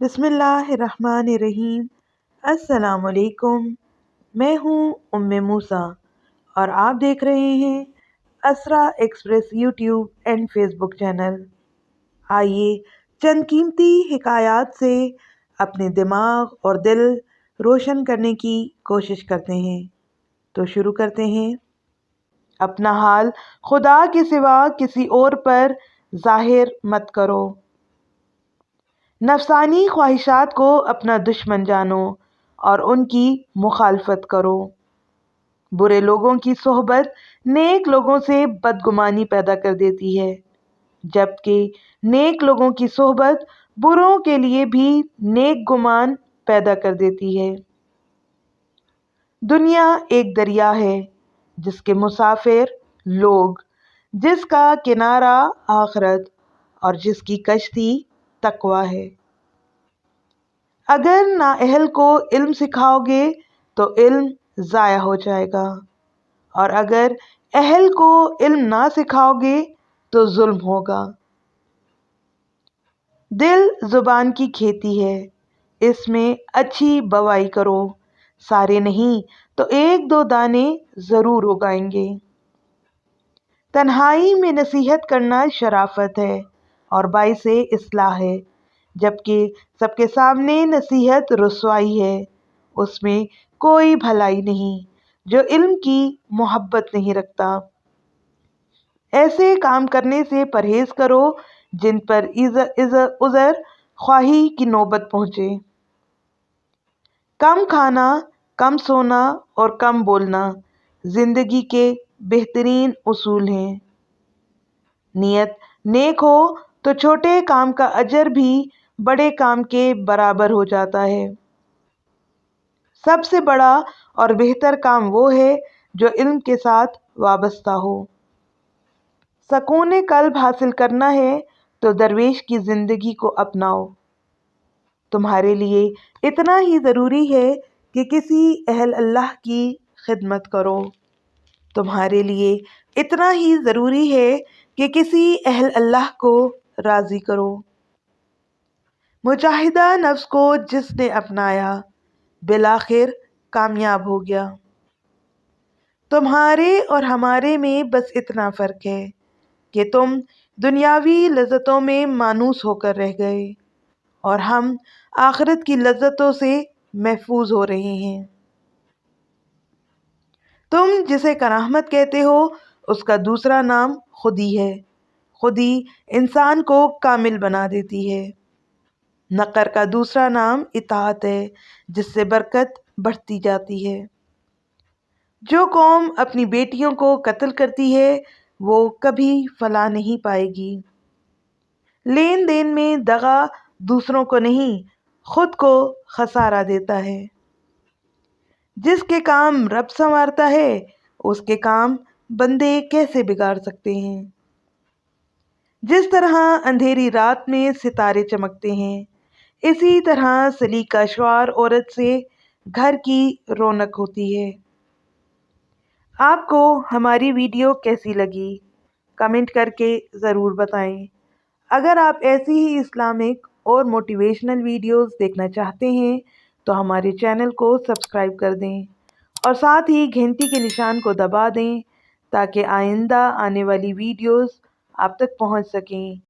बिस्मिल्लाहिर्रहमानिर्रहीम। अस्सलाम वालेकुम। मैं हूँ उम्मे मूसा और आप देख रहे हैं Asra express YouTube and Facebook channel. आइए चंद कीमती हिकायात से अपने दिमाग और दिल रोशन करने की कोशिश करते हैं। तो शुरू करते हैं। अपना हाल खुदा के सिवा किसी और पर जाहिर मत करो। नफसानी ख्वाहिशात को अपना दुश्मन जानो और उनकी मुखालफत करो। बुरे लोगों की सोहबत नेक लोगों से बदगुमानी पैदा कर देती है, जबकि नेक लोगों की सोहबत बुरों के लिए भी नेक गुमान पैदा कर देती है। दुनिया एक दरिया है जिसके मुसाफिर लोग, जिसका किनारा आखिरत और जिसकी कश्ती तकवा है। अगर नाअहल को इल्म सिखाओगे तो इल्म ज़ाया हो जाएगा, और अगर अहल को इल्म ना सिखाओगे तो जुल्म होगा। दिल जुबान की खेती है, इसमें अच्छी बवाई करो। सारे नहीं तो एक दो दाने ज़रूर उगाएंगे। तन्हाई में नसीहत करना शराफत है और बाइसे इस्लाह है, जबकि सबके सामने नसीहत रुसवाई है। उसमें कोई भलाई नहीं जो इल्म की मोहब्बत नहीं रखता। ऐसे काम करने से परहेज करो जिन पर उज़र ख्वाही की नौबत पहुँचे। कम खाना, कम सोना और कम बोलना जिंदगी के बेहतरीन उसूल हैं। नियत नेक हो तो छोटे काम का अजर भी बड़े काम के बराबर हो जाता है। सबसे बड़ा और बेहतर काम वो है जो इल्म के साथ वाबस्ता हो। सकून कल्ब हासिल करना है तो दरवेश की जिंदगी को अपनाओ। तुम्हारे लिए इतना ही ज़रूरी है कि किसी अहल अल्लाह की खिदमत करो। तुम्हारे लिए इतना ही ज़रूरी है कि किसी अहल अल्लाह को राज़ी करो। मुजाहिदा नफ्स को जिसने अपनाया बिलाखिर कामयाब हो गया। तुम्हारे और हमारे में बस इतना फ़र्क है कि तुम दुनियावी लज्जतों में मानूस होकर रह गए और हम आखिरत की लज्जतों से महफूज हो रहे हैं। तुम जिसे कराहमत कहते हो उसका दूसरा नाम खुदी है। खुदी इंसान को कामिल बना देती है। नकर का दूसरा नाम इताअत है, जिससे बरकत बढ़ती जाती है। जो कौम अपनी बेटियों को कत्ल करती है वो कभी फलाह नहीं पाएगी। लेन देन में दगा दूसरों को नहीं, खुद को खसारा देता है। जिसके काम रब संवारता है उसके काम बंदे कैसे बिगाड़ सकते हैं। जिस तरह अंधेरी रात में सितारे चमकते हैं, इसी तरह सलीकाश्वार औरत से घर की रौनक होती है। आपको हमारी वीडियो कैसी लगी कमेंट करके ज़रूर बताएं। अगर आप ऐसी ही इस्लामिक और मोटिवेशनल वीडियोस देखना चाहते हैं तो हमारे चैनल को सब्सक्राइब कर दें और साथ ही घंटी के निशान को दबा दें ताकि आइंदा आने वाली वीडियोस आप तक पहुंच सकें।